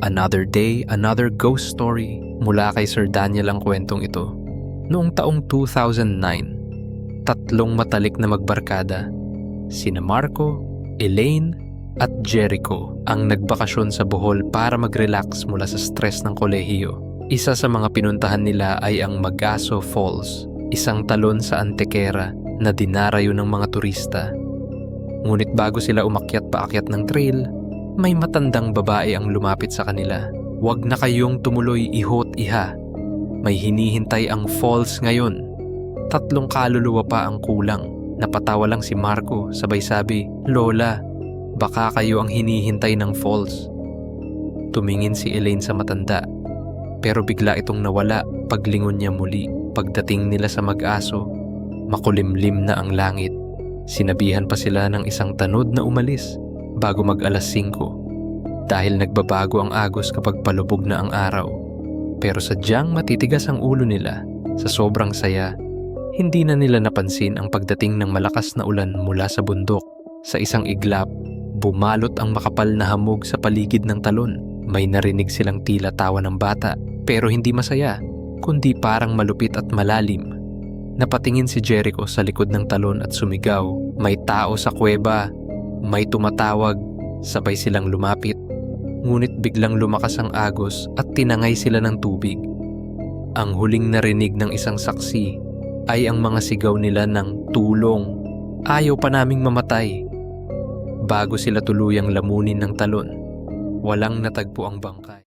Another day, another ghost story mula kay Sir Daniel ang kwentong ito. Noong taong 2009, tatlong matalik na magbarkada, sina Marco, Elaine at Jericho ang nagbakasyon sa Bohol para mag-relax mula sa stress ng kolehiyo. Isa sa mga pinuntahan nila ay ang Magaso Falls, isang talon sa Antequera na dinarayo ng mga turista. Ngunit bago sila umakyat paakyat ng trail, may matandang babae ang lumapit sa kanila. "Huwag na kayong tumuloy, iho't iha. May hinihintay ang falls ngayon." 3 kaluluwa pa ang kulang. Napatawa lang si Marco, sabay sabi, "Lola, baka kayo ang hinihintay ng falls." Tumingin si Elaine sa matanda, pero bigla itong nawala paglingon niya muli. Pagdating nila sa Mag-aso, makulimlim na ang langit. Sinabihan pa sila ng isang tanod na umalis bago mag-alas 5 dahil nagbabago ang agos kapag palubog na ang araw. Pero sadyang matitigas ang ulo nila. Sa sobrang saya, hindi na nila napansin ang pagdating ng malakas na ulan mula sa bundok. Sa isang iglap, bumalot ang makapal na hamog sa paligid ng talon. May narinig silang tila tawa ng bata, pero hindi masaya, kundi parang malupit at malalim. Napatingin si Jericho sa likod ng talon at sumigaw, "May tao sa kuweba!" May tumatawag, sabay silang lumapit. Ngunit biglang lumakas ang agos at tinangay sila ng tubig. Ang huling narinig ng isang saksi ay ang mga sigaw nila ng "Tulong! Ayaw pa naming mamatay!" Bago sila tuluyang lamunin ng talon, walang natagpo ang bangkay.